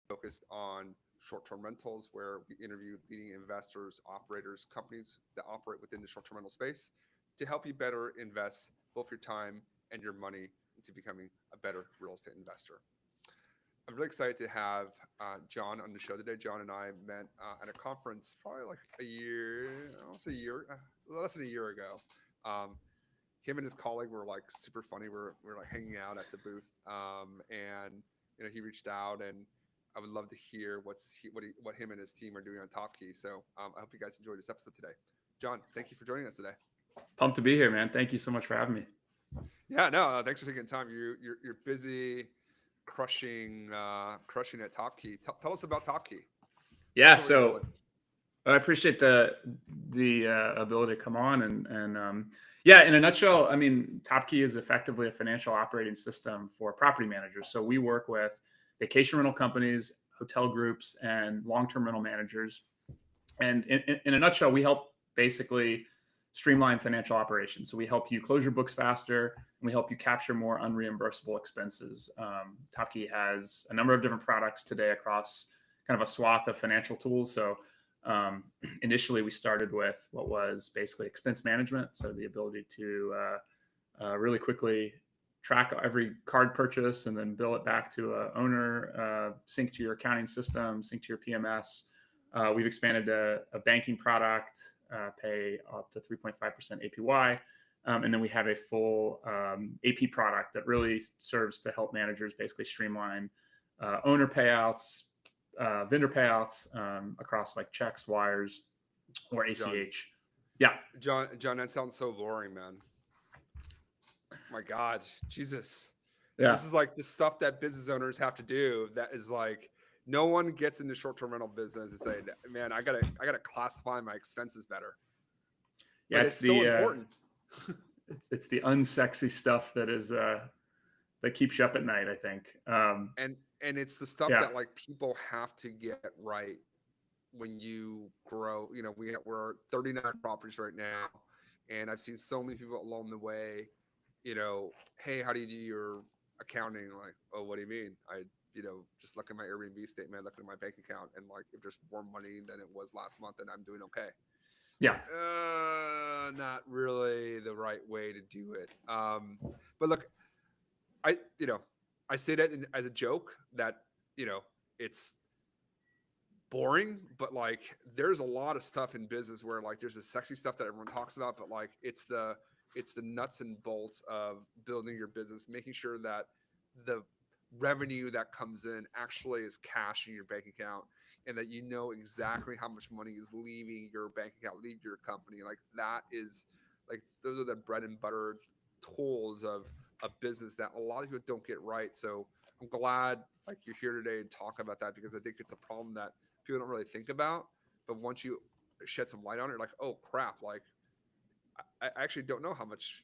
focused on short-term rentals, where we interview leading investors, operators, companies that operate within the short-term rental space to help you better invest both your time and your money into becoming a better real estate investor. I'm really excited to have John on the show today. John and I met at a conference probably like a year, almost a year, less than a year ago. Um, Him and his colleague were like super funny. We're like hanging out at the booth, and he reached out, and I would love to hear what him and his team are doing on Top Key. So I hope you guys enjoyed this episode today. John, thank you for joining us today. Pumped to be here, man. Thank you so much for having me. Yeah, no, thanks for taking the time. You're busy, crushing at Top Key. Tell us about Top Key. Tell Yeah, us what you're so building. I appreciate the ability to come on and yeah, in a nutshell, I mean, TopKey is effectively a financial operating system for property managers. So we work with vacation rental companies, hotel groups, and long-term rental managers. And in a nutshell, we help basically streamline financial operations. So we help you close your books faster, and we help you capture more unreimbursable expenses. TopKey has a number of different products today across kind of a swath of financial tools. So um, initially, we started with what was basically expense management, so the ability to really quickly track every card purchase and then bill it back to a owner, sync to your accounting system, sync to your PMS. We've expanded a banking product, pay up to 3.5% APY. And then we have a full AP product that really serves to help managers basically streamline owner payouts, vendor payouts across like checks, wires, or John, ACH. Yeah, John, that sounds so boring, man. My God, Jesus. yeah, This is like the stuff that business owners have to do. That is like no one gets into short-term rental business and say, "Man, I gotta classify my expenses better." yeah. But It's it's so the important. it's the unsexy stuff that is that keeps you up at night, I think. And it's the stuff Yeah, that like people have to get right when you grow. We're 39 properties right now, and I've seen so many people along the way. Hey, how do you do your accounting? Like, oh, what do you mean? I just look at my Airbnb statement, look at my bank account, and like if there's more money than it was last month, then I'm doing okay. yeah, Not really the right way to do it. But look, I you know I say that as a joke that you know it's boring, but like there's a lot of stuff in business where like there's the sexy stuff that everyone talks about, but like it's the nuts and bolts of building your business, making sure that the revenue that comes in actually is cash in your bank account, and that you know exactly how much money is leaving your bank account, leave your company. Like that is like those are the bread and butter tools of a business that a lot of people don't get right. So I'm glad like you're here today and talk about that, because I think it's a problem that people don't really think about. But once you shed some light on it, you're like, oh crap, like I actually don't know how much.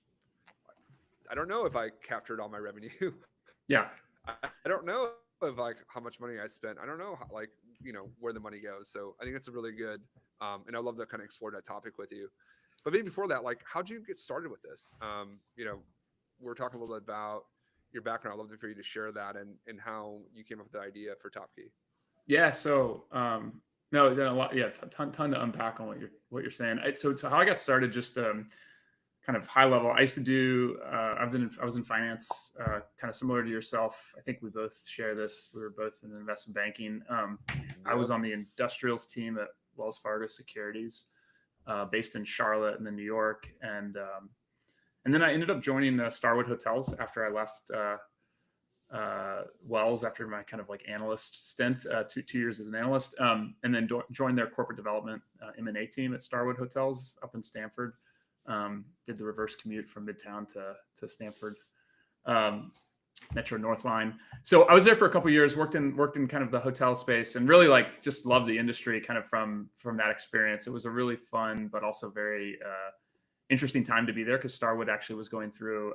I don't know if I captured all my revenue. yeah. I don't know if like how much money I spent. I don't know how, like where the money goes. So I think it's a really good, and I'd love to kind of explore that topic with you. But maybe before that, like, how'd you get started with this? We're talking a little bit about your background. I'd love for you to share that and how you came up with the idea for Top Key. Yeah. So no, then a lot. Yeah, ton to unpack on what you're saying. So how I got started, just kind of high level. I used to do. I was in finance, kind of similar to yourself. I think we both share this. We were both in investment banking. I was Yep. on the industrials team at Wells Fargo Securities, based in Charlotte and then New York, and then I ended up joining Starwood Hotels after I left Wells after my kind of like analyst stint, 2 years as an analyst, and then joined their corporate development M&A team at Starwood Hotels up in Stanford. Did the reverse commute from Midtown to Stanford, um, Metro North Line. So I was there for a couple of years, worked in kind of the hotel space, and really like just loved the industry kind of from that experience. It was a really fun but also very interesting time to be there, because Starwood actually was going through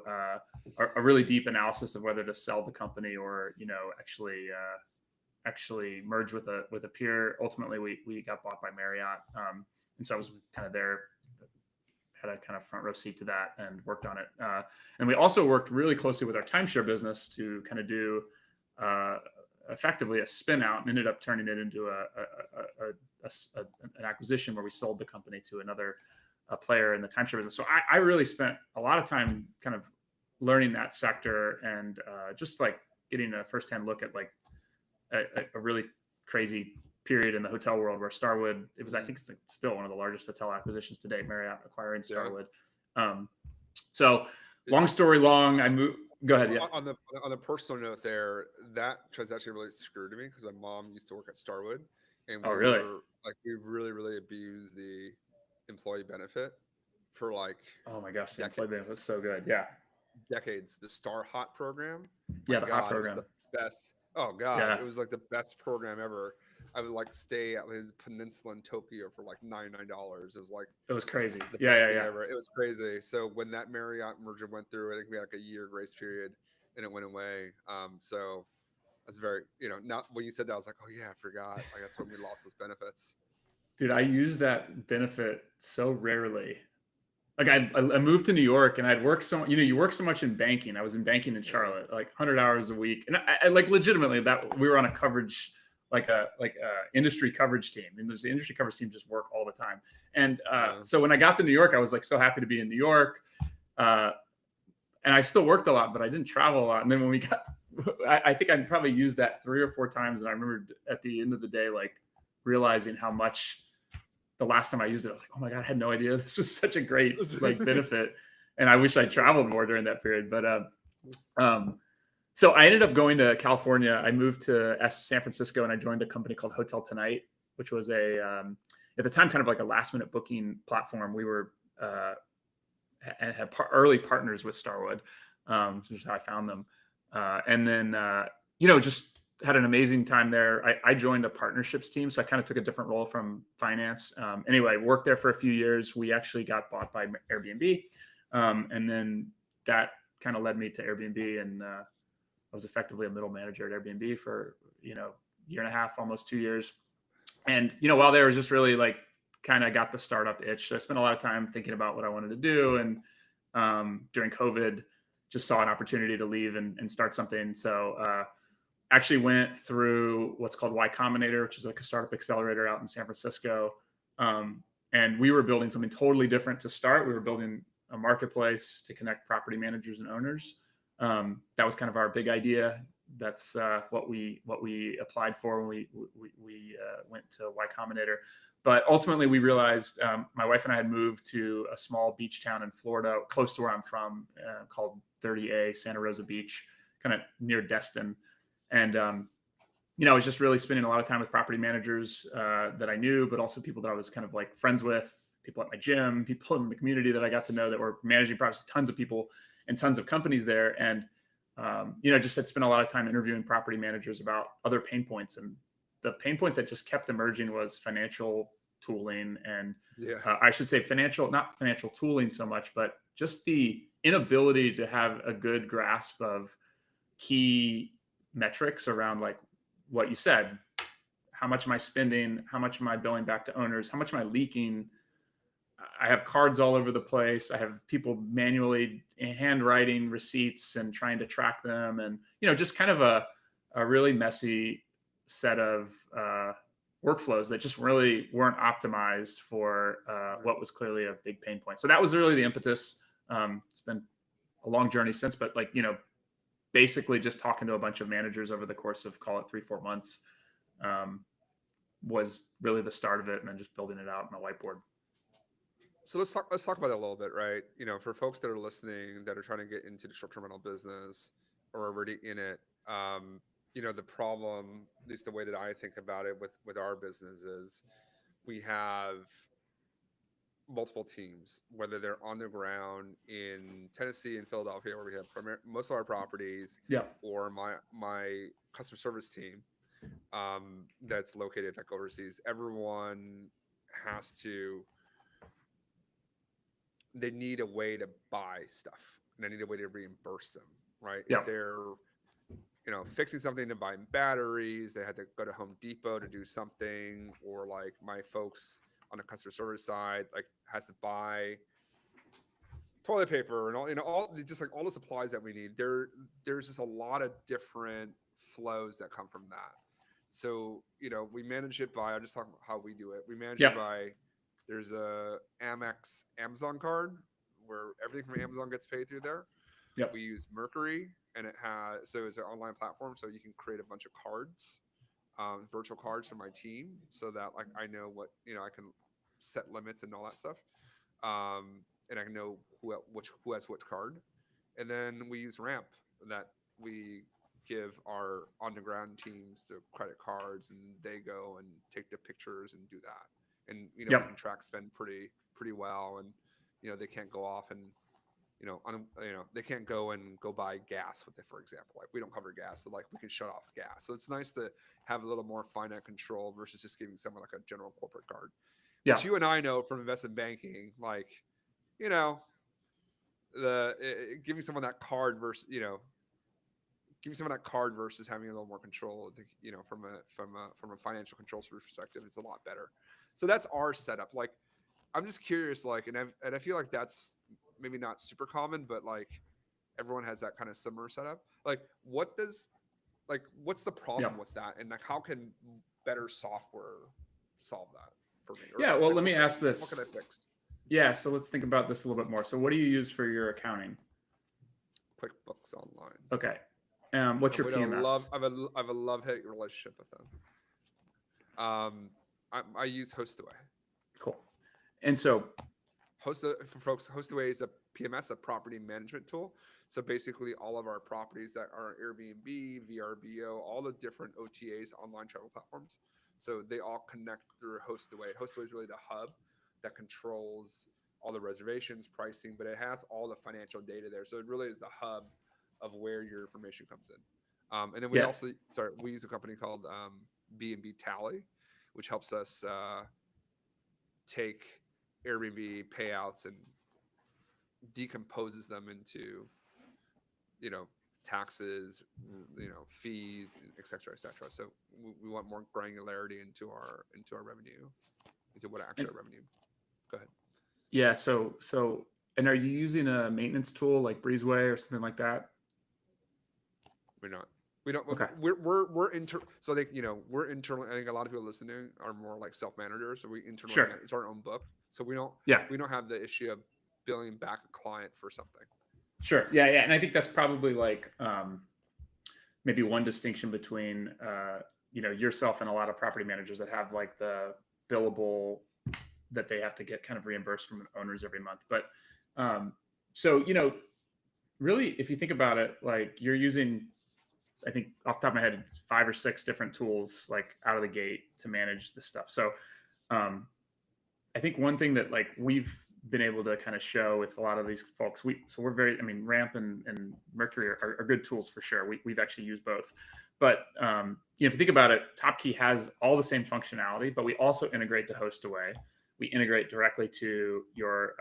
a really deep analysis of whether to sell the company or actually merge with a peer. Ultimately, we got bought by Marriott, and so I was kind of there, had a kind of front row seat to that and worked on it. And we also worked really closely with our timeshare business to kind of do uh, effectively a spin out and ended up turning it into an acquisition where we sold the company to another player in the timeshare business. So I really spent a lot of time kind of learning that sector and just like getting a firsthand look at like a really crazy period in the hotel world where Starwood, it was, I think it's still one of the largest hotel acquisitions to date, Marriott acquiring Starwood. So long story long, I moved. Go ahead. Yeah. On the personal note there, that transaction really screwed me because my mom used to work at Starwood, and Oh, really? we really abused the employee benefit for like Oh my gosh, the decades. employee benefit was so good. Yeah. Decades. The Star Hot program. Yeah, the hot program. It was the best. Oh God, Yeah. it was like the best program ever. I would like stay at the peninsula in Tokyo for like $99. It was crazy. The Yeah, best yeah, thing yeah. ever. It was crazy. So when that Marriott merger went through, I think we had like a year grace period, and it went away. So that's very, not when you said that, I was like, oh yeah, I forgot. Like that's when we lost those benefits. Dude, I used that benefit so rarely. Like I moved to New York and I'd work you work so much in banking. I was in banking in Charlotte, like 100 hours a week. And I like legitimately that we were on a coverage, like a industry coverage team. And the industry coverage team just work all the time. And so when I got to New York, I was like so happy to be in New York. And I still worked a lot, but I didn't travel a lot. And then when we got, I think I probably used that 3 or 4 times. And I remember at the end of the day, like realizing how much the last time I used it, I was like, oh my God, I had no idea this was such a great like benefit. And I wish I traveled more during that period. But so I ended up going to California. I moved to San Francisco and I joined a company called Hotel Tonight, which was at the time kind of like a last minute booking platform. We were and had early partners with Starwood, which is how I found them. And then just had an amazing time there. I joined a partnerships team, so I kind of took a different role from finance. Anyway, worked there for a few years. We actually got bought by Airbnb, and then that kind of led me to Airbnb, and I was effectively a middle manager at Airbnb for year and a half, almost 2 years. And while there was just really like kind of got the startup itch. So I spent a lot of time thinking about what I wanted to do, and during COVID, just saw an opportunity to leave and start something. So actually went through what's called Y Combinator, which is like a startup accelerator out in San Francisco. And we were building something totally different to start. We were building a marketplace to connect property managers and owners. That was kind of our big idea. That's what we applied for when we went to Y Combinator. But ultimately, we realized my wife and I had moved to a small beach town in Florida, close to where I'm from, called 30A, Santa Rosa Beach, kind of near Destin. And, I was just really spending a lot of time with property managers that I knew, but also people that I was kind of like friends with, people at my gym, people in the community that I got to know that were managing properties, tons of people and tons of companies there. And, just had spent a lot of time interviewing property managers about other pain points. And the pain point that just kept emerging was financial tooling. And I should say not financial tooling so much, but just the inability to have a good grasp of key metrics around like what you said. How much am I spending? How much am I billing back to owners? How much am I leaking? I have cards all over the place. I have people manually handwriting receipts and trying to track them. And, just kind of a really messy set of workflows that just really weren't optimized for what was clearly a big pain point. So that was really the impetus. It's been a long journey since, but like, basically just talking to a bunch of managers over the course of, call it 3-4 months, was really the start of it, and then just building it out on a whiteboard. So let's talk about that a little bit, right? For folks that are listening that are trying to get into the short-term rental business or already in it, the problem, at least the way that I think about it with our business, is we have multiple teams, whether they're on the ground in Tennessee and Philadelphia, where we have most of our properties, or my customer service team that's located like overseas. Everyone has to. They need a way to buy stuff, and they need a way to reimburse them, right? If they're fixing something, to buy batteries, they had to go to Home Depot to do something, or like my folks on the customer service side, like has to buy toilet paper and all, all just like all the supplies that we need. There's just a lot of different flows that come from that. So, we manage it by, I'll just talk about how we do it. We manage it Yep. by, there's a Amex Amazon card where everything from Amazon gets paid through there. Yep. We use Mercury, and so it's an online platform, so you can create a bunch of cards, virtual cards for my team, so that like I know what I can set limits and all that stuff, and I can know who has what card. And then we use Ramp, that we give our on the ground teams the credit cards, and they go and take the pictures and do that. And we Yep. can track spend pretty well, and they can't go off and they can't go buy gas with it, for example. Like, we don't cover gas, so like we can shut off gas. So it's nice to have a little more finite control versus just giving someone like a general corporate card. Yeah. Which you and I know from investment banking, like, giving someone that card versus having a little more control, from a financial controls perspective, it's a lot better. So that's our setup. Like, I'm just curious, like, and I feel like that's maybe not super common, but like everyone has that kind of similar setup. Like, what's the problem with that, and like how can better software solve that for me? Yeah. Well, let me ask What this. can I fix? Yeah. So let's think about this a little bit more. So what do you use for your accounting? QuickBooks Online. Okay. What's your PMS? I have a love-hate relationship with them. I use Hostaway. Cool. And so Hostaway is a PMS, a property management tool. So basically, all of our properties that are Airbnb, VRBO, all the different OTAs, online travel platforms, so they all connect through Hostaway. Hostaway is really the hub that controls all the reservations, pricing, but it has all the financial data there. So it really is the hub of where your information comes in. And then we use a company called B&B Tally, which helps us take Airbnb payouts and decomposes them into, taxes, fees, et cetera, et cetera. So we want more granularity into our revenue, into what actual revenue. Go ahead. Yeah. So, and are you using a maintenance tool like Breezeway or something like that? We're not. We don't. Okay. We're internally. I think a lot of people listening are more like self-managers. So we internally Sure. manage our own book. So we don't. Yeah. We don't have the issue of billing back a client for something. Sure. Yeah. Yeah. And I think that's probably like maybe one distinction between yourself and a lot of property managers that have like the billable that they have to get kind of reimbursed from owners every month. But so really, if you think about it, like you're using, I think off the top of my head, 5 or 6 different tools like out of the gate to manage this stuff. So I think one thing that like we've been able to kind of show with a lot of these folks, Ramp and Mercury are good tools for sure. We've actually used both. But if you think about it, TopKey has all the same functionality, but we also integrate to Hostaway. We integrate directly to your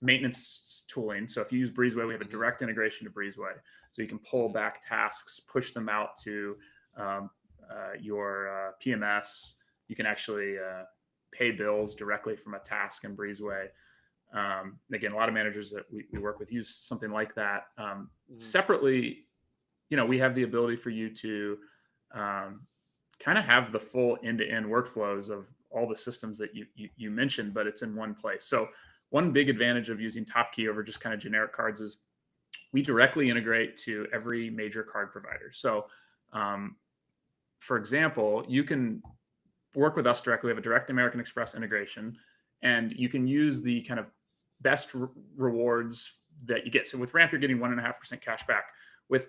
maintenance tooling. So if you use Breezeway, we have a direct integration to Breezeway. So you can pull back tasks, push them out to your PMS. You can actually pay bills directly from a task in Breezeway. Again, a lot of managers that we work with use something like that. Separately, we have the ability for you to kind of have the full end-to-end workflows of all the systems that you mentioned, but it's in one place. So one big advantage of using TopKey over just kind of generic cards is we directly integrate to every major card provider. So for example, you can work with us directly. We have a direct American Express integration, and you can use the kind of best rewards that you get. So with Ramp, you're getting 1.5% cash back. With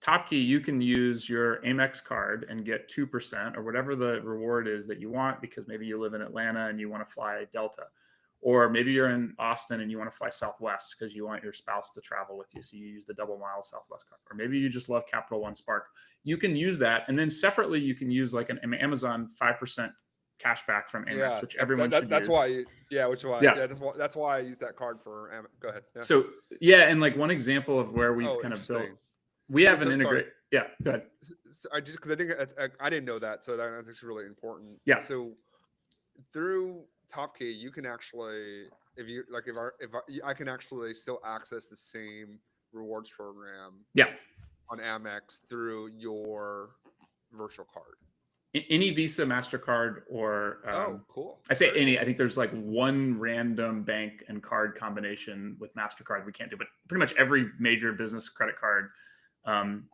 TopKey, you can use your Amex card and get 2% or whatever the reward is that you want, because maybe you live in Atlanta and you want to fly Delta, or maybe you're in Austin and you want to fly Southwest because you want your spouse to travel with you. So you use the double mile Southwest card, or maybe you just love Capital One Spark. You can use that. And then separately, you can use like an Amazon 5% cash back from Amex, which everyone should that's use. That's why I use that card for Amex. Go ahead. Yeah. So and like one example of where we've kind of built, we have an integrate. Yeah, go ahead. So because I think I didn't know that, so that's actually really important. Yeah. So through TopKey, you can actually, I can actually still access the same rewards program. Yeah. on Amex through your virtual card. Any Visa, MasterCard, or Oh, cool. I say Very any. cool. I think there's like one random bank and card combination with MasterCard we can't do, but pretty much every major business credit card um,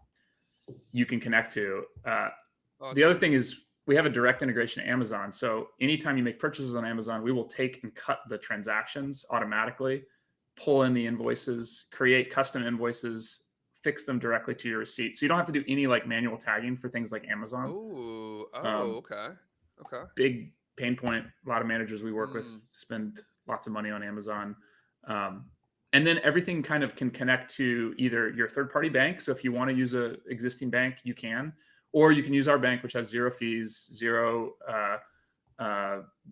you can connect to. The other Awesome. thing is we have a direct integration to Amazon. So anytime you make purchases on Amazon, we will take and cut the transactions automatically, pull in the invoices, create custom invoices, fix them directly to your receipt. So you don't have to do any like manual tagging for things like Amazon. Oh, Um, okay. Okay. big pain point. A lot of managers we work with Mm, spend lots of money on Amazon. Um, and then everything kind of can connect to either your third party bank. So if you want to use a existing bank, you can, or you can use our bank, which has zero fees,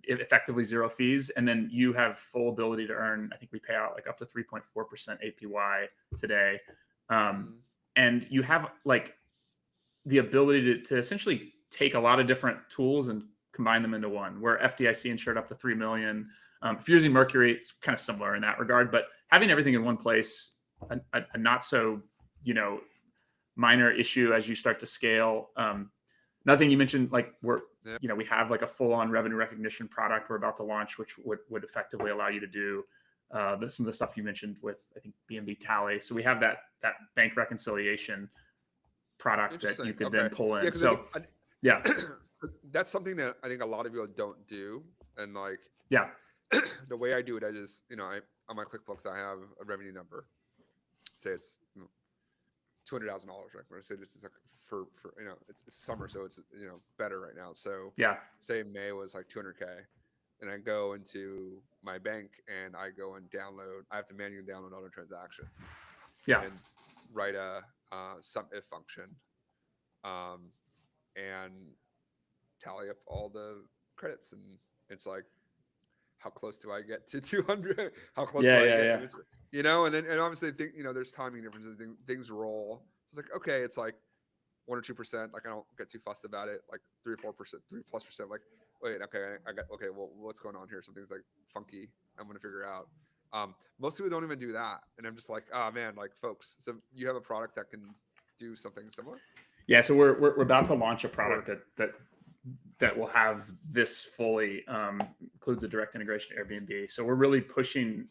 effectively zero fees. And then you have full ability to earn, I think we pay out like up to 3.4% APY today. mm, And you have like the ability to essentially take a lot of different tools and combine them into one. Where FDIC insured up to 3 million. If you're using Mercury, it's kind of similar in that regard. But having everything in one place, a not so minor issue as you start to scale. Nothing you mentioned, like yeah. we have like a full-on revenue recognition product we're about to launch, which would effectively allow you to do some of the stuff you mentioned with, I think, BNB Tally. So we have that bank reconciliation product that you Interesting. could then Okay. pull Yeah, in. because I think So yeah, that's something that I think a lot of people don't do. And like yeah, the way I do it, I just, I on my QuickBooks, I have a revenue number. Say it's $200,000, right? When I say this is like for it's summer, so it's better right now. So yeah, say May was like 200K, and I go into my bank and I go and download. I have to manually download all the transactions yeah, and write a sum if function, um, and tally up all the credits, and it's like, how close do I get to 200? How close do yeah, I yeah, get? yeah, And obviously, there's timing differences. Things roll. So it's like, okay, it's like 1 or 2%. Like I don't get too fussed about it. Like 3 or 4%, 3+%. Like, wait, okay, I got okay. Well, what's going on here? Something's like funky. I'm gonna figure out. Most people don't even do that, and I'm just like, oh man, like folks. So you have a product that can do something similar, yeah. So we're about to launch a or product that will have this fully includes a direct integration to Airbnb. So we're really pushing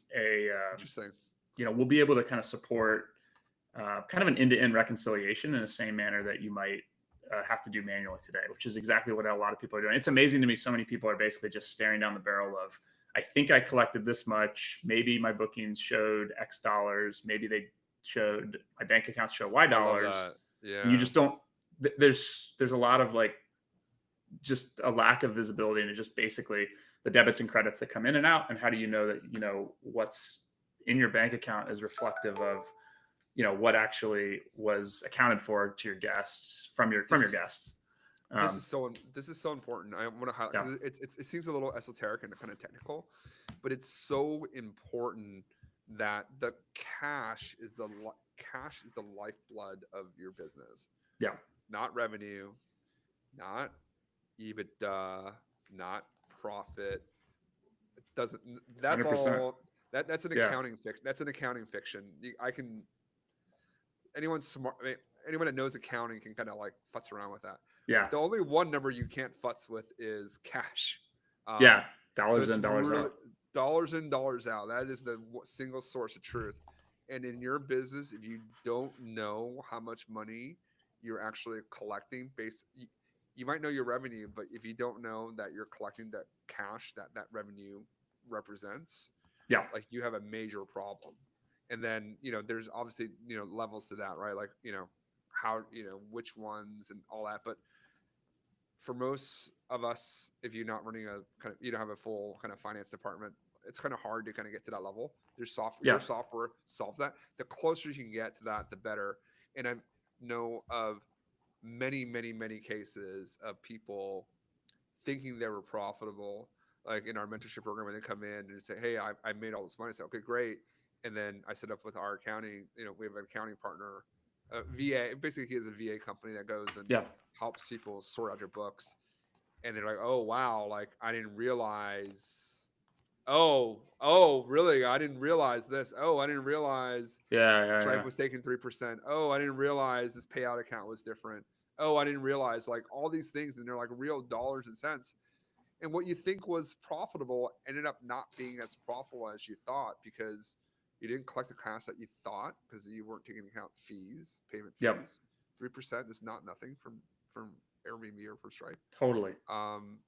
interesting. we'll be able to kind of support kind of an end-to-end reconciliation in the same manner that you might have to do manually today, which is exactly what a lot of people are doing. It's amazing to me. So many people are basically just staring down the barrel of, I think I collected this much. Maybe my bookings showed X dollars. Maybe they showed my bank accounts show Y I love dollars. that. And you Yeah. just don't, there's a lot of like just a lack of visibility, and it's just basically the debits and credits that come in and out. And how do you know that, what's in your bank account is reflective of what actually was accounted for to your guests from your This is guests. this Um, is so this is so important. I want to highlight yeah, because it seems a little esoteric and kind of technical, but it's so important that the cash is the lifeblood of your business, yeah, not revenue, not EBITDA, not profit. It doesn't. That's 100%. all. That's an Yeah, accounting fiction. That's an accounting fiction. I can anyone smart. I mean, anyone that knows accounting can kind of like futz around with that. yeah, The only one number you can't futz with is cash. yeah. Um, so Dollars it's in, dollars really out. dollars in, dollars out. That is the single source of truth. And in your business, if you don't know how much money you're actually collecting, you might know your revenue, but if you don't know that you're collecting that cash that revenue represents, Yeah, like you have a major problem. And then there's obviously levels to that, right? Like how which ones and all that. But for most of us, if you're not running a kind of you don't have a full kind of finance department, it's kind of hard to kind of get to that level. There's software yeah, Your software solves that. The closer you can get to that, the better. And I know of many cases of people thinking they were profitable, like in our mentorship program, when they come in and say, hey, I made all this money. I say, okay, great. And then I set up with our accounting, we have an accounting partner, VA. Basically, he has a VA company that goes and yeah, helps people sort out their books. And they're like, oh, wow, like I didn't realize Oh, really? I didn't realize this. Oh, I didn't realize Stripe Yeah. was taking 3%. Oh, I didn't realize this payout account was different. Oh, I didn't realize like all these things, and they're like real dollars and cents. And what you think was profitable ended up not being as profitable as you thought because you didn't collect the cash that you thought because you weren't taking into account fees, payment Yep. fees. 3% is not nothing from Airbnb or for Stripe. Totally. Um,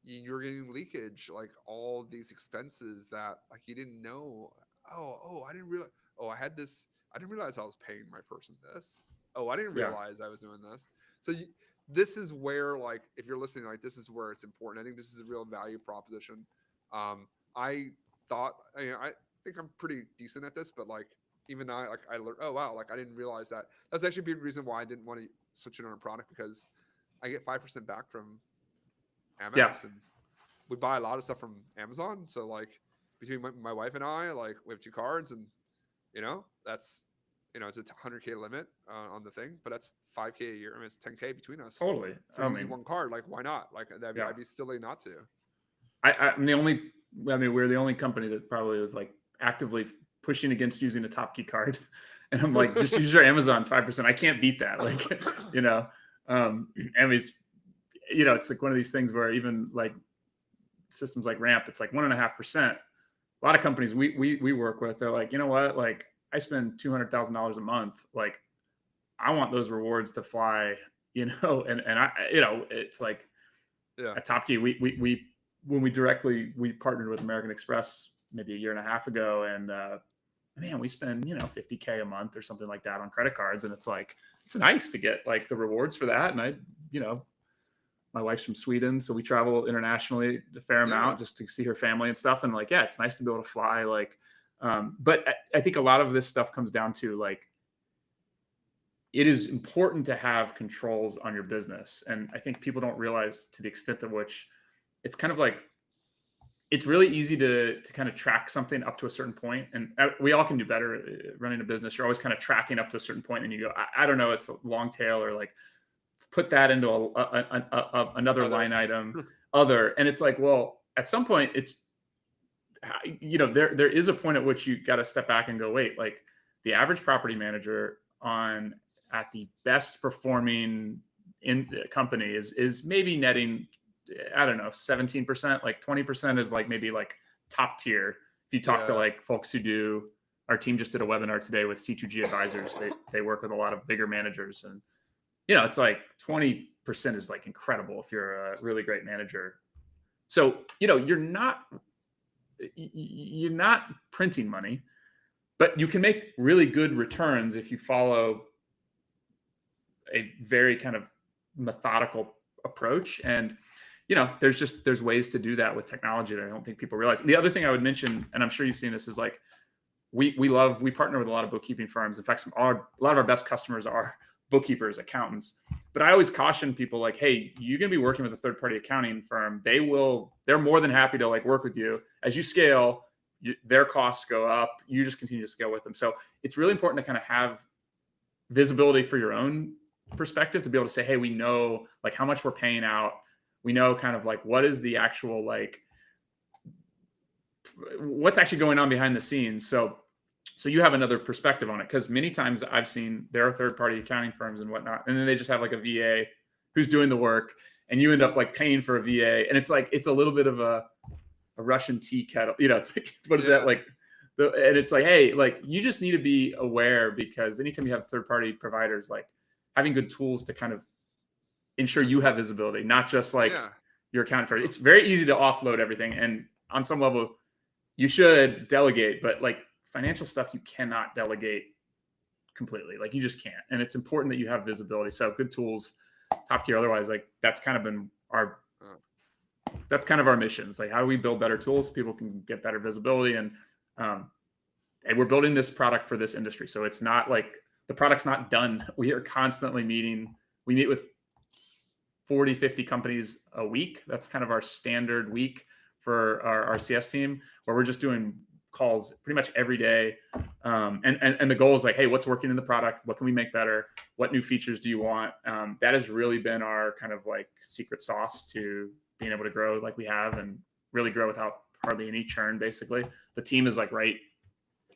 you're getting leakage, like all these expenses that like you didn't know. I didn't realize. Oh, I had this. I didn't realize I was paying my person this. Oh, I didn't Yeah. realize I was doing this. So this is where, like, if you're listening, like, this is where it's important. I think this is a real value proposition. I thought, I think I'm pretty decent at this, but like, even now, like, I learned, oh wow, like I didn't realize that. That's actually a big reason why I didn't want to switch it on a product because I get 5% back from Amex, Yeah. and we buy a lot of stuff from Amazon. So like between my wife and I, like we have 2 cards, and that's it's a 100K limit on the thing, but that's 5K a year. I mean, it's 10K between us Totally. for I using mean, one card. Like, why not? Like, yeah. I'd be silly not to. I'm the only. I mean, we're the only company that probably was like actively pushing against using a Top Key card, and I'm like, just use your Amazon 5%. I can't beat that. Like, I mean, it's like one of these things where even like systems like Ramp, it's like 1.5%. A lot of companies we work with, they're like, you know what? Like, I spend $200,000 a month. Like, I want those rewards to fly, and I, it's like at Top Key, we when we partnered with American Express maybe a year and a half ago, and man, we spend $50K a month or something like that on credit cards, and it's like it's nice to get like the rewards for that. And my wife's from Sweden, so we travel internationally a fair amount just to see her family and stuff. And like, yeah, it's nice to be able to fly. Like, but I think a lot of this stuff comes down to like, it is important to have controls on your business. And I think people don't realize to the extent to which it's kind of like, it's really easy to kind of track something up to a certain point. And we all can do better running a business. You're always kind of tracking up to a certain point, and you go, I don't know, it's a long tail, or like put that into another line item, and it's like, well, at some point it's, there is a point at which you got to step back and go, wait, like the average property manager at the best performing in company is maybe netting, I don't know, 17%, like 20% is like maybe like top tier. If you talk to like folks who do, our team just did a webinar today with C2G Advisors. They work with a lot of bigger managers, and it's like 20% is like incredible if you're a really great manager. So, you're not printing money, but you can make really good returns if you follow a very kind of methodical approach. And, there's ways to do that with technology that I don't think people realize. The other thing I would mention, and I'm sure you've seen this, is like, we partner with a lot of bookkeeping firms. In fact, a lot of our best customers are bookkeepers, accountants. But I always caution people like, hey, you're going to be working with a third-party accounting firm. They're more than happy to like work with you. As you scale, their costs go up. You just continue to scale with them. So it's really important to kind of have visibility for your own perspective, to be able to say, hey, we know like how much we're paying out. We know kind of like what is the actual, like, what's actually going on behind the scenes. So you have another perspective on it, because many times I've seen there are third-party accounting firms and whatnot, and then they just have like a VA who's doing the work, and you end up like paying for a VA, and it's like it's a little bit of a Russian tea kettle, it's like, what is that, like, and it's like, hey, like, you just need to be aware, because anytime you have third-party providers, like having good tools to kind of ensure you have visibility, not just like your accounting firm. It's very easy to offload everything, and on some level you should delegate, but like financial stuff you cannot delegate completely. Like, you just can't. And it's important that you have visibility. So good tools, Top Tier. Otherwise, like, that's kind of been our mission. It's like, how do we build better tools so people can get better visibility? And we're building this product for this industry. So it's not like the product's not done. We are constantly meeting. We meet with 40, 50 companies a week. That's kind of our standard week for our CS team, where we're just doing calls pretty much every day. And the goal is like, hey, what's working in the product? What can we make better? What new features do you want? That has really been our kind of like secret sauce to being able to grow like we have, and really grow without hardly any churn. Basically, the team is like right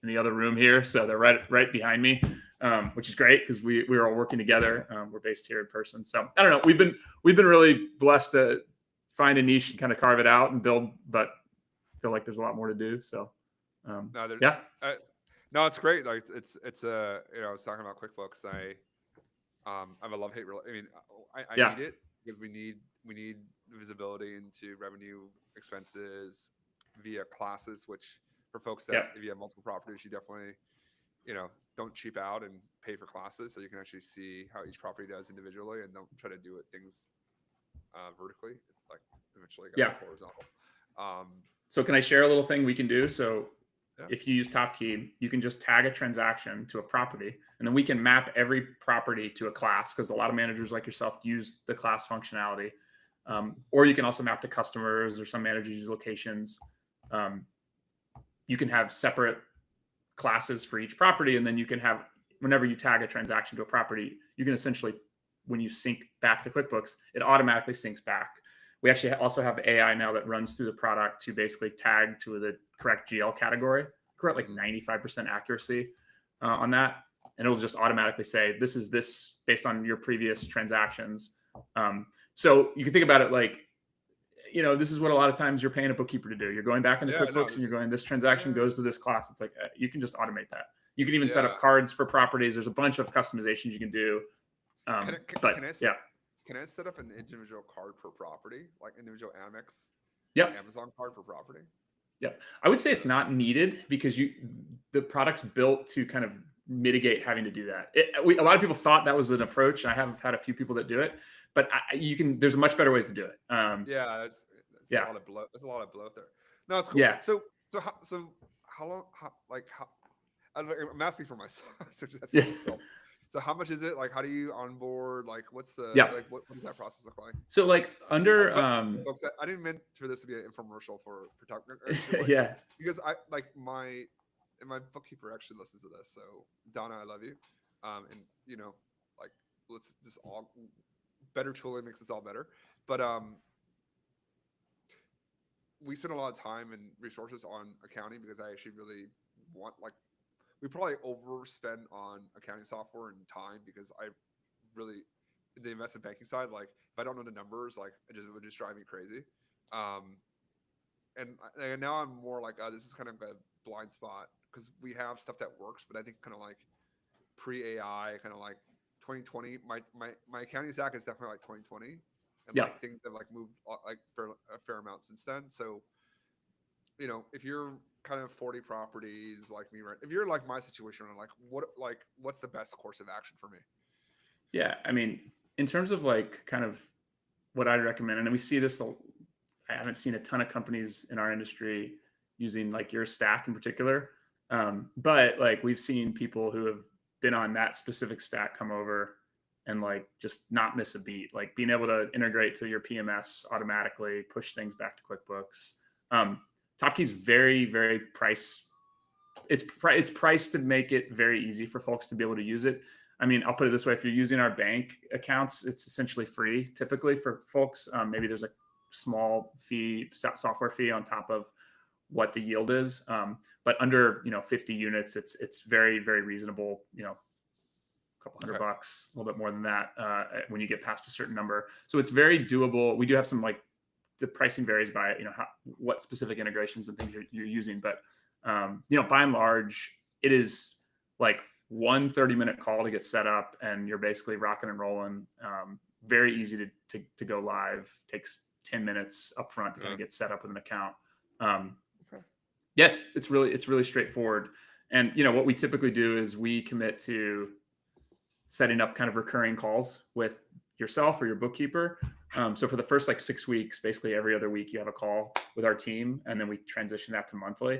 in the other room here, so they're right behind me, which is great because we're all working together. We're based here in person, so I don't know. We've been really blessed to find a niche and kind of carve it out and build, but I feel like there's a lot more to do. So yeah, no, it's great. Like it's I was talking about QuickBooks. I have a love-hate. I mean, I need it because we need visibility into revenue, expenses via classes, which for folks that if you have multiple properties, you definitely, don't cheap out and pay for classes so you can actually see how each property does individually, and don't try to do it things vertically. It's like eventually got horizontal. So can I share a little thing we can do? So if you use TopKey, you can just tag a transaction to a property, and then we can map every property to a class, because a lot of managers like yourself use the class functionality. Or you can also map to customers, or some managers use locations. You can have separate classes for each property, and then you can have, whenever you tag a transaction to a property, you can essentially, when you sync back to QuickBooks, it automatically syncs back. We actually also have AI now that runs through the product to basically tag to the correct GL category. We're at like 95% accuracy on that. And it'll just automatically say, this is this based on your previous transactions. So you can think about it like, this is what a lot of times you're paying a bookkeeper to do. You're going back into QuickBooks and you're going, this transaction goes to this class. It's like, you can just automate that. You can even set up cards for properties. There's a bunch of customizations you can do. Can I set up an individual card per property, like individual Amex, Amazon card per property? Yeah, I would say it's not needed because the product's built to kind of mitigate having to do that. A lot of people thought that was an approach, and I have had a few people that do it, but there's much better ways to do it. That's a lot of blow. There's a lot of blow out there. No, it's cool. Yeah. So how long? I'm asking for myself. So how much is it? Like, how do you onboard? Like, what's the what does that process look like? So like under folks, I didn't mean for this to be an infomercial for because I like my bookkeeper actually listens to this. So Donna, I love you. And like let's just all better tooling makes us all better. But we spend a lot of time and resources on accounting because I actually really want we probably overspend on accounting software and time because I really, the investment banking side, like if I don't know the numbers, like it would just drive me crazy. And now I'm more like, this is kind of a blind spot because we have stuff that works, but I think kind of like pre-AI, kind of like 2020, my accounting stack is definitely like 2020. And like things have like moved like a fair amount since then. So, if you're kind of 40 properties like me, right? If you're like my situation, like what's the best course of action for me? Yeah, I mean, in terms of like kind of what I'd recommend, and we see this, I haven't seen a ton of companies in our industry using like your stack in particular, but like we've seen people who have been on that specific stack come over and like just not miss a beat, like being able to integrate to your PMS automatically, push things back to QuickBooks. TopKey's very, very it's priced to make it very easy for folks to be able to use it. I mean, I'll put it this way. If you're using our bank accounts, it's essentially free typically for folks. Maybe there's a small fee, software fee on top of what the yield is. But under, 50 units, it's very, very reasonable, a couple $100, a little bit more than that when you get past a certain number. So it's very doable. We do have some like, the pricing varies by, what specific integrations and things you're using. But, by and large, it is like 1 30-minute call to get set up and you're basically rocking and rolling. Very easy to go live. Takes 10 minutes up front to kind of get set up with an account. It's really straightforward. And, what we typically do is we commit to setting up kind of recurring calls with yourself or your bookkeeper. So for the first like 6 weeks, basically every other week you have a call with our team, and then we transition that to monthly.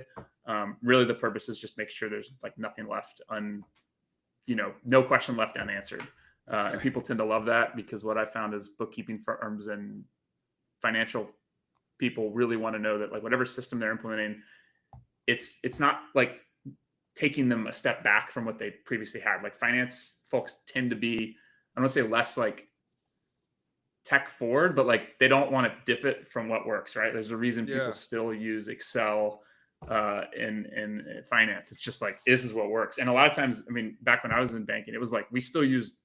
Really the purpose is just make sure there's like nothing left no question left unanswered. And people tend to love that because what I found is bookkeeping firms and financial people really want to know that like whatever system they're implementing, it's not like taking them a step back from what they previously had. Like finance folks tend to be, I don't want to say less like tech forward, but like they don't want to diff it from what works, right? There's a reason people Yeah. still use Excel in finance. It's just like this is what works. And a lot of times, I mean, back when I was in banking, it was like we still used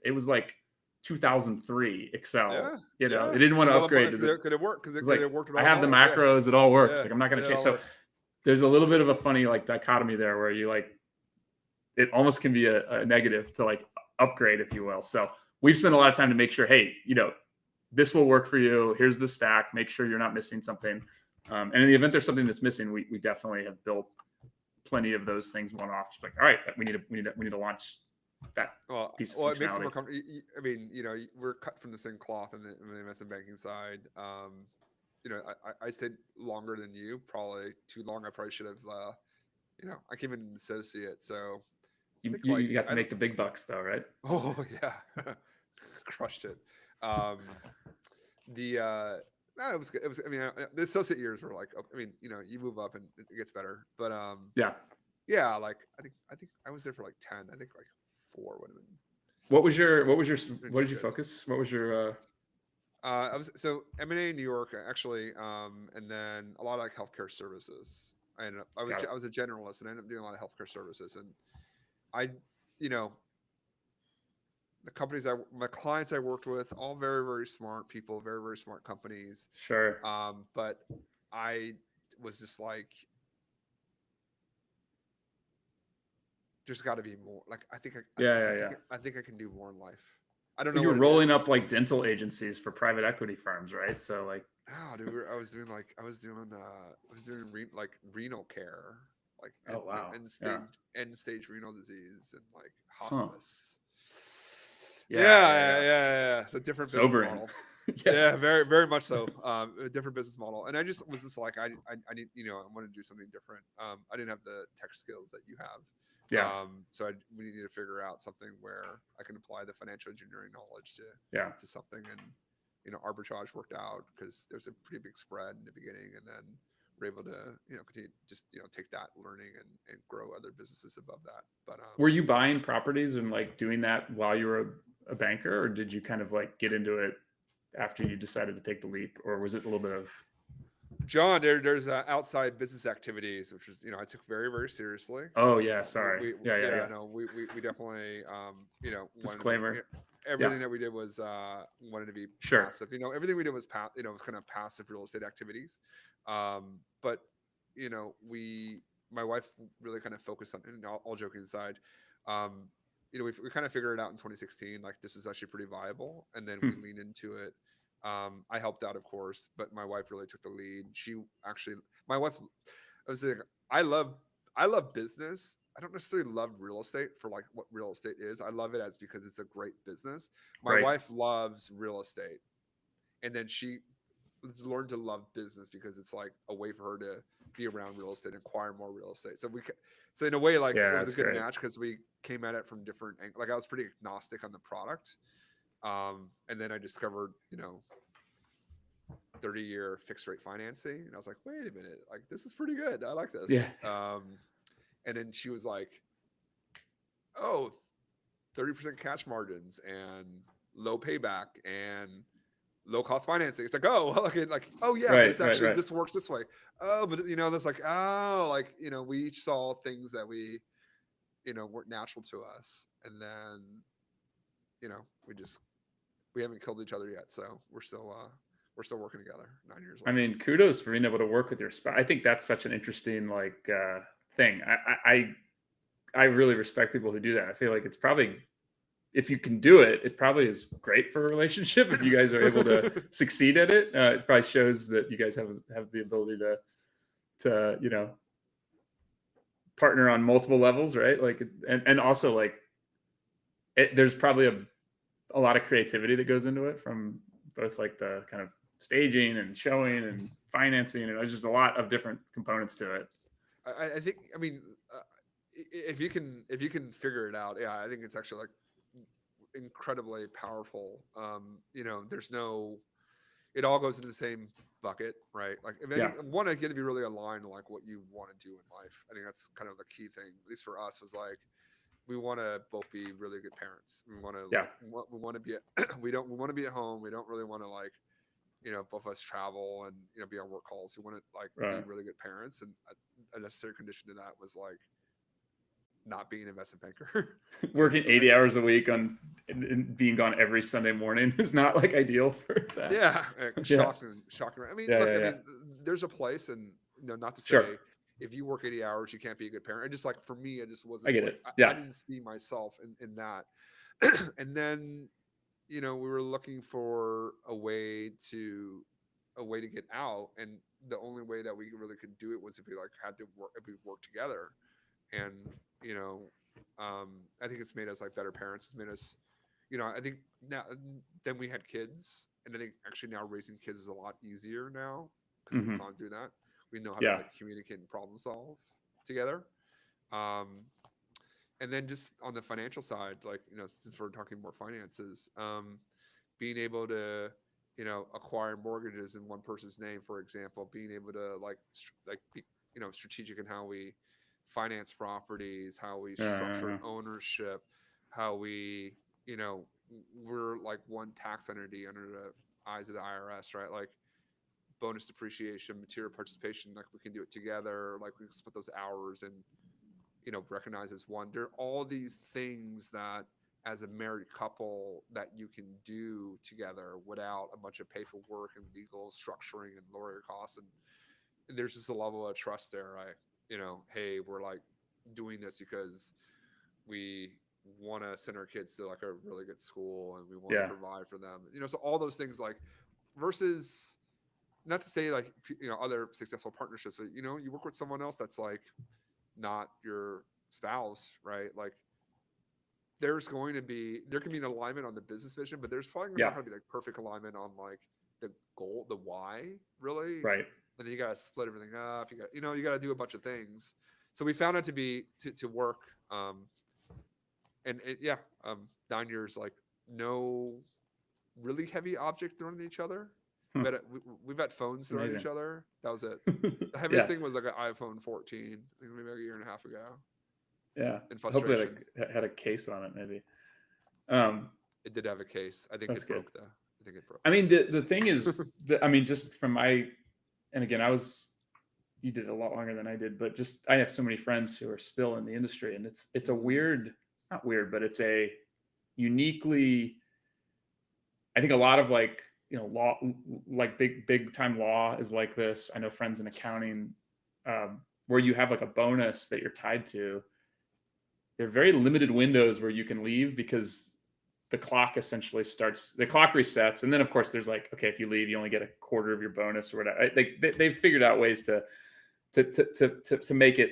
it was like 2003 Excel. Yeah. You know, Yeah. they didn't want to Because upgrade to the. it could have worked because It's it like worked with I all have the knowledge. Yeah. macros, it all works. Yeah. Like I'm not going to It change. all So works. there's a little bit of a funny like dichotomy there where you like it almost can be a negative to like upgrade, if you will. So we've spent a lot of time to make sure, hey, you know, this will work for you. Here's the stack. Make sure you're not missing something. And in the event there's something that's missing, we definitely have built plenty of those things one off. Like, all right, we need to launch that piece of It makes it more functionality. comfortable. I mean, you know, we're cut from the same cloth in the investment banking side. You know, I stayed longer than you, probably too long. I probably should have, you know, I came in an associate, so I think like You got to make the big bucks though, right? oh yeah, crushed it. Um, no, it was good. It was. I mean, the associate years were like. I mean, you know, you move up and it gets better. But Yeah. yeah. Like I think I was there for like 10. I think like 4 would have been. What did you focus? What was your I was so M&A in New York actually, and then a lot of like healthcare services. I was a generalist and I ended up doing a lot of healthcare services, and I, you know, my clients I worked with, all very, very smart people, very, very smart companies. sure. But I was just like, there's got to be more. Like, Yeah. I think I can do more in life. I don't know You were what it rolling is. up like dental agencies for private equity firms, right? So like Oh, dude, I was doing like renal care, like oh wow. Yeah. end stage renal disease and like Huh. hospice. Yeah. Yeah. It's a different business Sobering. model. Yeah. Yeah, very, very much so. A different business model, and I just was just like, I need, you know, I want to do something different. I didn't have the tech skills that you have. Yeah. So we need to figure out something where I can apply the financial engineering knowledge Yeah. to something, and you know, arbitrage worked out because there's a pretty big spread in the beginning, and then we're able to, you know, continue just, you know, take that learning and grow other businesses above that. But Were you buying properties and like doing that while you were a banker, or did you kind of like get into it after you decided to take the leap, or was it a little bit of John, there's outside business activities, which is, you know, I took very, very seriously. oh So, you yeah, know, sorry. yeah, no, we definitely, you know, Disclaimer. everything that we did was wanted to be Sure. passive. You know, everything we did was you know, was kind of passive real estate activities. But you know, my wife really kind of focused on, and all joking aside, you know, we kind of figured it out in 2016, like this is actually pretty viable, and then we leaned into it. I helped out, of course, but my wife really took the lead. My wife, I was saying, I love business. I don't necessarily love real estate for like what real estate is. I love it as because it's a great business. My Right. wife loves real estate, and then she learned to love business because it's like a way for her to be around real estate, acquire more real estate. So in a way, like Yeah, it was that's a good great. match because we came at it from different. Like I was pretty agnostic on the product, and then I discovered, you know, 30-year fixed rate financing, and I was like, wait a minute, like this is pretty good. I like this. Yeah. And then she was like, oh, 30% cash margins and low payback and low cost financing. It's like, oh, like, oh yeah, but it's actually this works this way. Oh, but you know, that's like, oh, like, you know, we each saw things that we, you know, weren't natural to us, and then, you know, we haven't killed each other yet, so we're still working together 9 years later. I mean, kudos for being able to work with your spouse. I think that's such an interesting like thing. I really respect people who do that. I feel like it's probably, if you can do it, it probably is great for a relationship. If you guys are able to succeed at it, it probably shows that you guys have the ability to you know, partner on multiple levels, right? Like, and also like, there's probably a lot of creativity that goes into it from both like the kind of staging and showing and financing, and there's just a lot of different components to it. I think, I mean, if you can figure it out, yeah, I think it's actually like incredibly powerful. You know, it all goes into the same bucket, right? Like, if one, again, to be really aligned to like what you want to do in life. I think that's kind of the key thing, at least for us, was like, we want to both be really good parents. We want to Yeah. like we want to be we want to be at home. We don't really want to like both of us travel and be on work calls. We want to like be Right. really good parents, and a necessary condition to that was like not being an investment banker. Working So 80 hours a week and being gone every Sunday morning is not like ideal for that. yeah, Yeah. shocking. I mean, Yeah. look, Yeah. I Yeah. mean, there's a place, and not to Sure. say if you work 80 hours, you can't be a good parent. I just like for me, it just I wasn't get like it. I Yeah. didn't see myself in that. And then we were looking for a way to get out, and the only way that we really could do it was if we like had to work if we worked together. And you know I think it's made us like better parents. It's made us, I think now then we had kids, and I think actually now raising kids is a lot easier now because we've Hmm. gone through that. We know how to Yeah. like communicate and problem solve together. um and then just on the financial side, like since we're talking more finances, being able to acquire mortgages in one person's name, for example, being able to like be strategic in how we finance properties, how we structure Yeah. ownership, how we you know we're like one tax entity under the eyes of the IRS, right? Like bonus depreciation, material participation, like we can do it together, like we can split those hours and recognize as one. There are all these things that as a married couple that you can do together without a bunch of paperwork and legal structuring and lawyer costs. And there's just a level of trust there, right? Hey, we're like doing this because we want to send our kids to like a really good school and we want to Yeah. provide for them. So all those things, like, versus, not to say like other successful partnerships, but you work with someone else that's like not your spouse, right? Like there can be an alignment on the business vision, but there's probably not Yeah. going to be like perfect alignment on like the goal, the why, really. Right. And then you got to split everything up. You got to do a bunch of things. So we found it to be to work. And yeah, 9 years, like no really heavy object thrown at each other. Huh. We've had phones thrown at each Amazing. other. That was it. The Yeah. heaviest thing was like an iPhone 14, I think maybe like a year and a half ago. Yeah. In Hopefully frustration, it had a case on it, maybe. it did have a case. I think That's it good. broke though. I think it broke. I mean, the thing is, I mean, just from and again, you did a lot longer than I did, but just, I have so many friends who are still in the industry, and it's a weird, not weird, but it's a uniquely, I think a lot of like, law, like big time law is like this. I know friends in accounting, where you have like a bonus that you're tied to. There are very limited windows where you can leave because the clock resets. And then of course there's like, okay, if you leave, you only get a quarter of your bonus or whatever. They've figured out ways to make it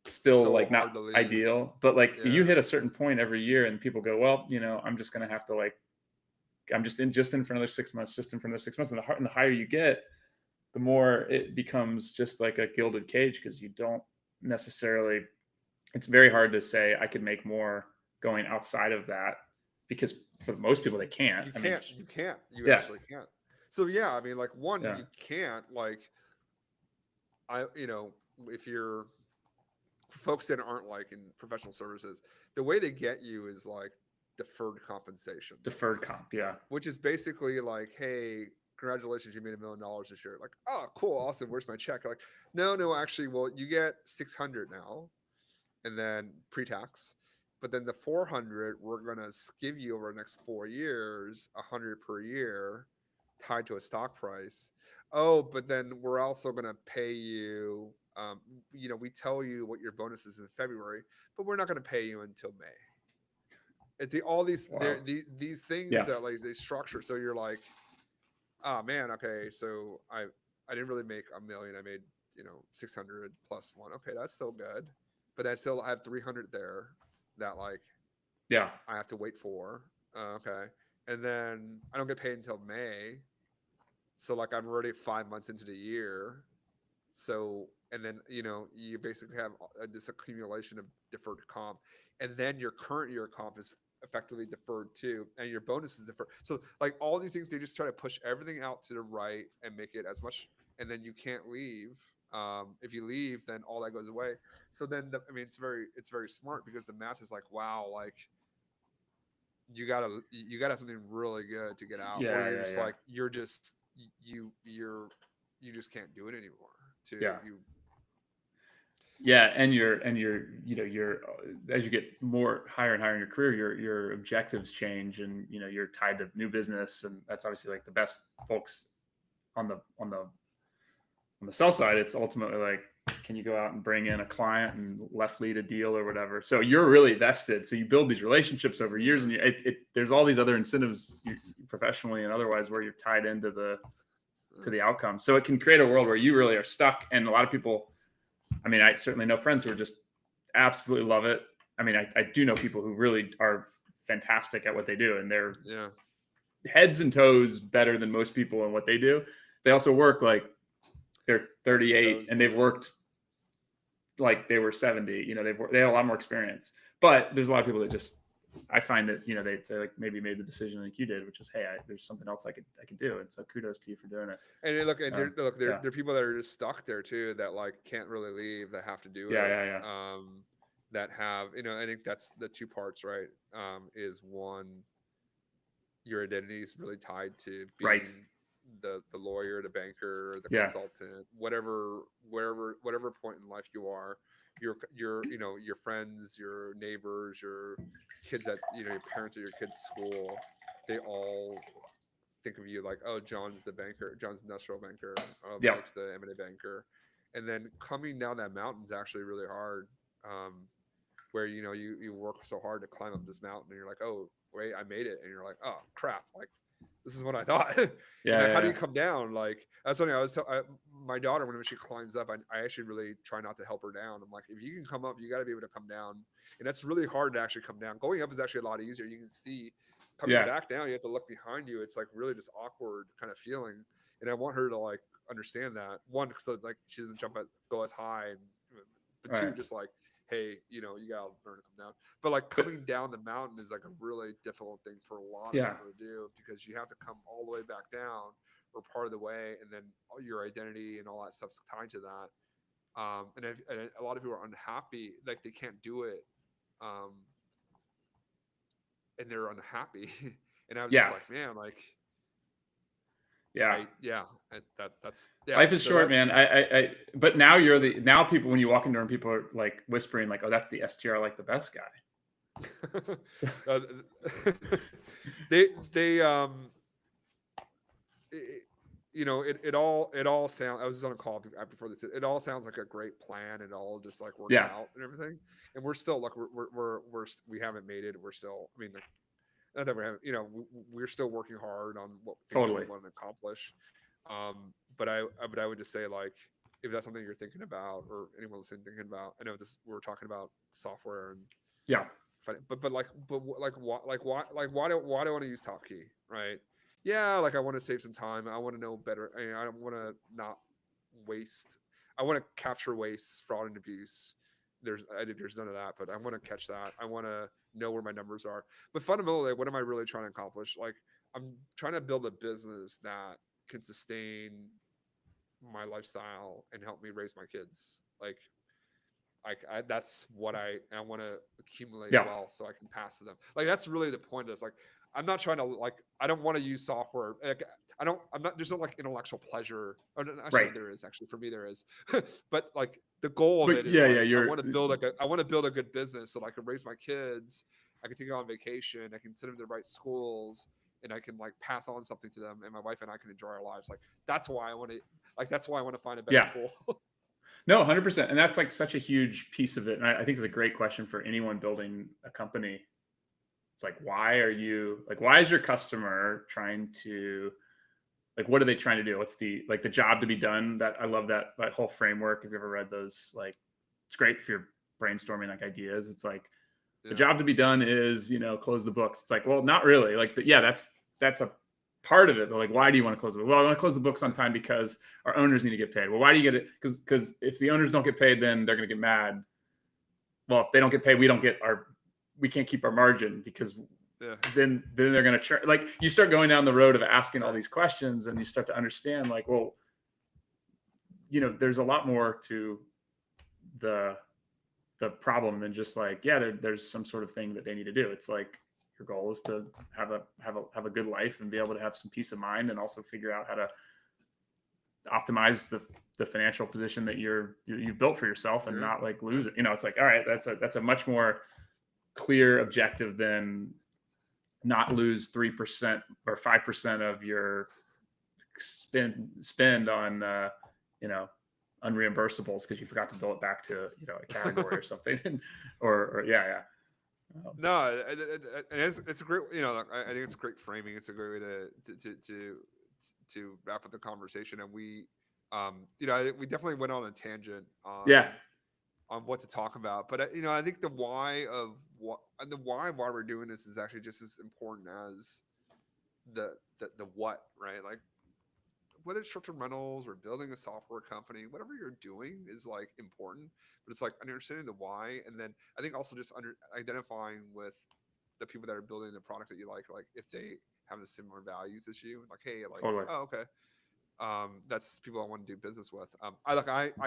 still So like hard not to leave. ideal, but like you Yeah. hit a certain point every year and people go, well, I'm just going to have to like, I'm just in for another 6 months, just in for another 6 months. And the higher you get, the more it becomes just like a gilded cage, because you don't necessarily, it's very hard to say I could make more going outside of that, because for most people they can't. You I mean, can't. You can't. You yeah, actually can't. So yeah, I mean, like one, yeah, you can't like if you're folks that aren't like in professional services, the way they get you is like deferred compensation, deferred comp, yeah, which is basically like, hey, congratulations, you made $1 million this year. Like, oh, cool, awesome. Where's my check? Like, no, actually, well, you get 600 now, and then pre-tax. But then the 400, we're gonna give you over the next 4 years, 100 per year, tied to a stock price. Oh, but then we're also gonna pay you. We tell you what your bonus is in February, but we're not gonna pay you until May. All these wow, these things yeah, that like they structure, so you're like, oh man, okay, so I didn't really make $1 million. I made 600 plus one. Okay, that's still good, but I still have 300 there that like yeah, I have to wait for. Okay, and then I don't get paid until May, so like I'm already 5 months into the year. So and then you basically have this accumulation of deferred comp, and then your current year comp is effectively deferred too, and your bonus is deferred. So like all these things, they just try to push everything out to the right and make it as much, and then you can't leave. If you leave, then all that goes away. So then, I mean, it's very smart because the math is like, wow, like you gotta have something really good to get out, or Yeah, you're yeah, just yeah, like you just can't do it anymore. To yeah. you, Yeah, and you're as you get more higher and higher in your career, your objectives change, and you're tied to new business, and that's obviously like the best folks on the sell side. It's ultimately like, can you go out and bring in a client and left lead a deal or whatever? So you're really vested. So you build these relationships over years, and there's all these other incentives professionally and otherwise where you're tied into the outcome. So it can create a world where you really are stuck, and a lot of people. I mean, I certainly know friends who are just absolutely love it. I mean, I do know people who really are fantastic at what they do, and they're yeah, heads and toes better than most people in what they do. They also work like they're 38 and they've worked like they were 70. They have a lot more experience. But there's a lot of people that just, I find that they like maybe made the decision like you did, which is, hey, there's something else I could do, and so kudos to you for doing it. and look, and there Yeah. are people that are just stuck there too, that like can't really leave, that have to do Yeah, it. yeah, yeah. That have, I think that's the two parts, right? Is one, your identity is really tied to being Right. the lawyer, the banker, the Yeah. consultant, whatever point in life you are. Your friends, your neighbors, your kids at your parents at your kids' school, they all think of you like, oh, John's the banker, John's the industrial banker, oh, Yeah. Mike's the M&A banker. And then coming down that mountain is actually really hard. Where you work so hard to climb up this mountain, and you're like, oh wait, I made it, and you're like, oh crap, like this is what I thought. Yeah. And Yeah, how do yeah. you come down? Like that's something my daughter, whenever she climbs up, I actually really try not to help her down. I'm like, if you can come up, you got to be able to come down, and that's really hard to actually come down. Going up is actually a lot easier. You can see. Coming Yeah. back down, you have to look behind you. It's like really just awkward kind of feeling, and I want her to like understand that. One, so like she doesn't go as high, and but two, Right. just like, hey, you gotta learn to come down. But like coming down the mountain is like a really difficult thing for a lot of Yeah. people to do, because you have to come all the way back down or part of the way, and then all your identity and all that stuff's tied to that. And a lot of people are unhappy, like they can't do it, and they're unhappy. And I was just Yeah. like, man, like, Yeah. that's yeah. Life is So short, that man. But now now people, when you walk into room, people are like whispering like, oh, that's the STR, like the best guy. So, they it all sounds, I was just on a call before this, it all sounds like a great plan, and all just like worked yeah. out and everything, and we're still like we haven't made it, we're still, I mean, not that we haven't, we're still working hard on what things that Totally. we want to accomplish. But I would just say, like, if that's something you're thinking about, or anyone listening thinking about, I know we're talking about software and Yeah. but why do I want to use Topkey, right? Yeah, like I want to save some time. I want to know better. I don't want to not waste. I want to capture waste, fraud, and abuse. There's none of that, but I want to catch that. I want to know where my numbers are. But fundamentally, what am I really trying to accomplish? Like, I'm trying to build a business that can sustain my lifestyle and help me raise my kids. Like, that's what I want to accumulate Yeah. wealth so I can pass to them. Like, that's really the point of this. Like, I'm not trying to, like, I don't want to use software. Like, there's no like intellectual pleasure. Or actually, Right. there is, actually, for me, there is. But like the goal of But it is yeah, like, yeah, I want to build a good business so that I can raise my kids. I can take them on vacation. I can send them to the right schools, and I can like pass on something to them, and my wife and I can enjoy our lives. Like, that's why I want to find a better Yeah. tool. No, 100%. And that's like such a huge piece of it. And I think it's a great question for anyone building a company. It's like, why is your customer trying to, like, what are they trying to do? What's the job to be done? That I love that whole framework. Have you ever read those? Like, it's great if you're brainstorming like ideas. It's like, the job to be done is, close the books. It's like, well, not really. Like, that's a part of it. But like, why do you want to close the book? Well, I want to close the books on time because our owners need to get paid. Well, why do you get it? Because if the owners don't get paid, then they're going to get mad. Well, if they don't get paid, we can't keep our margin, because then they're going to churn. Like, you start going down the road of asking all these questions, and you start to understand, like, well, there's a lot more to the problem than just like, there's some sort of thing that they need to do. It's like your goal is to have a good life and be able to have some peace of mind, and also figure out how to optimize the financial position that you've built for yourself, and not like lose it. It's like, all right, that's a much more clear objective than not lose 3% or 5% of your spend on unreimbursables because you forgot to bill it back to a category or something. or No, and it's a great, I think it's great framing. It's a great way to wrap up the conversation. And we we definitely went on a tangent on what to talk about, but I think the why why we're doing this is actually just as important as the what, right? Like, whether it's short-term rentals or building a software company, whatever you're doing is like important, but it's like understanding the why. And then I think also just identifying with the people that are building the product that you like if they have the similar values as you, like, hey, like, Totally. oh, okay. That's people I want to do business with. I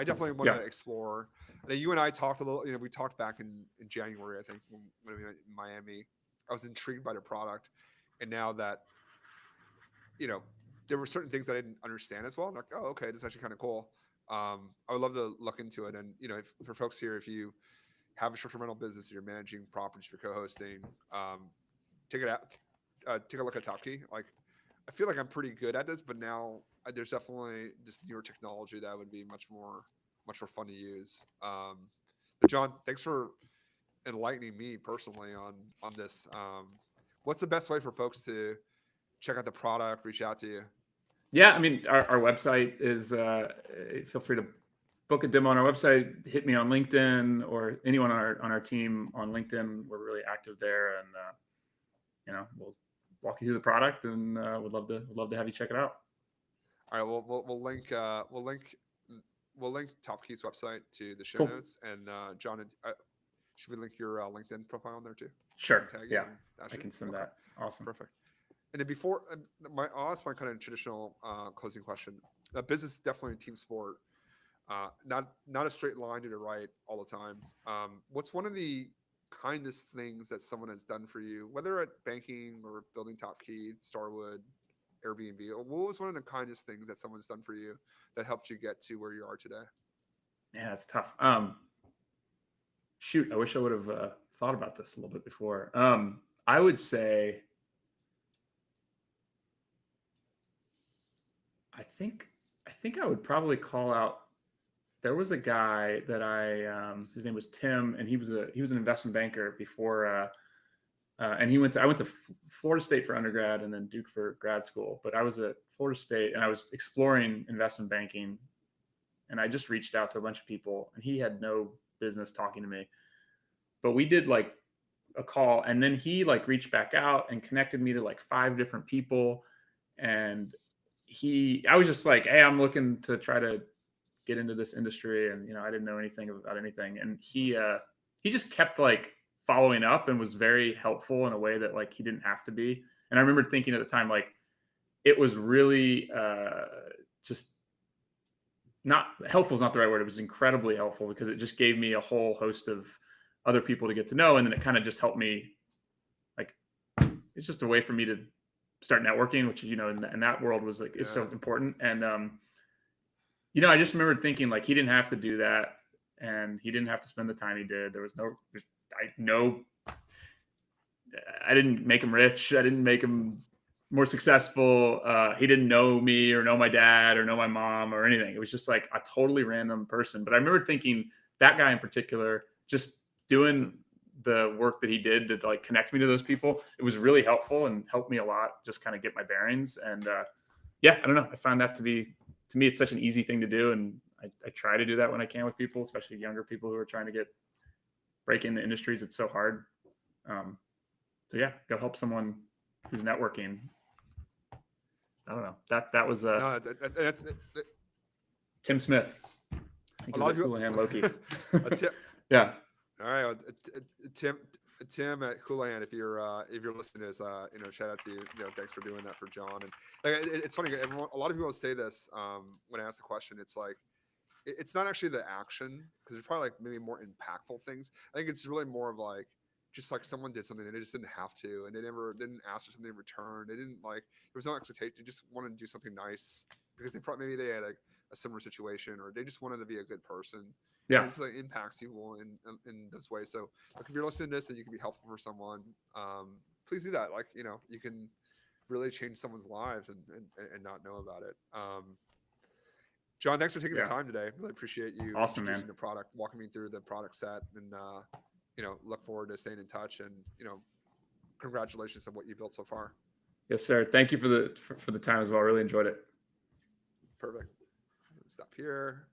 definitely want to explore. I know you and I talked a little, we talked back in January, I think, when we went in Miami. I was intrigued by the product. And now that, there were certain things that I didn't understand as well. I'm like, oh, okay, this is actually kind of cool. I would love to look into it. And, for folks here, if you have a short-term rental business, you're managing properties for co-hosting, take it out, take a look at TopKey. Like, I feel like I'm pretty good at this, but now there's definitely just newer technology that would be much more fun to use. But John, thanks for enlightening me personally on this. What's the best way for folks to check out the product, reach out to you? Yeah, I mean, our website is, feel free to book a demo on our website, hit me on LinkedIn, or anyone on our team on LinkedIn. We're really active there, and we'll walk you through the product, and would love to have you check it out. All right, we'll link TopKey's website to the show notes, and John, should we link your LinkedIn profile on there too? Sure. Yeah, I can send that. Awesome. Perfect. And then before I'll ask my kind of traditional closing question. Business is definitely a team sport. Not a straight line to the right all the time. What's one of the kindest things that someone has done for you, whether at banking or building TopKey, Starwood, Airbnb? Or what was one of the kindest things that someone's done for you that helped you get to where you are today? Yeah, it's tough. Shoot, I wish I would have thought about this a little bit before. I would say, I think I would probably call out. There was a guy that his name was Tim, and he was an investment banker before, and I went to Florida State for undergrad and then Duke for grad school. But I was at Florida State and I was exploring investment banking, and I just reached out to a bunch of people, and he had no business talking to me. But we did like a call, and then he like reached back out and connected me to like 5 different people. And I was just like, hey, I'm looking to try to get into this industry, and I didn't know anything about anything. And he just kept like following up and was very helpful in a way that like he didn't have to be. And I remember thinking at the time, like, it was really just not helpful is not the right word. It was incredibly helpful because it just gave me a whole host of other people to get to know. And then it kind of just helped me, like, it's just a way for me to start networking, which, in that world was like, is so important. And, I just remember thinking like, he didn't have to do that, and he didn't have to spend the time he did. There was I didn't make him rich. I didn't make him more successful. He didn't know me or know my dad or know my mom or anything. It was just like a totally random person. But I remember thinking that guy in particular, just doing the work that he did to like connect me to those people, it was really helpful and helped me a lot, just kind of get my bearings. And I don't know. I found that to me, it's such an easy thing to do. And I try to do that when I can with people, especially younger people who are trying to break into industries. It's so hard. Go help someone who's networking. I don't know. That was that's Tim Smith. I think a lot of Houlihan Lokey. Yeah. All right, Tim at Houlihan, if you're listening to this, shout out to you. Thanks for doing that for John. And like, it's funny, a lot of people say this when I ask the question. It's like, it's not actually the action because there's probably like maybe more impactful things. I think it's really more of like just like someone did something and they just didn't have to, and they never didn't ask for something in return. They didn't like there was no expectation. They just wanted to do something nice because they probably maybe they had like a similar situation or they just wanted to be a good person. And Yeah. it just like impacts people in those ways. So like if you're listening to this and you can be helpful for someone, please do that. Like you can really change someone's lives and not know about it. John, thanks for taking the Yeah. time today. Really appreciate you Awesome, introducing man. the product, walking me through the product set, and look forward to staying in touch. And congratulations on what you built so far. Yes, sir. Thank you for the time as well. Really enjoyed it. Perfect. Stop here.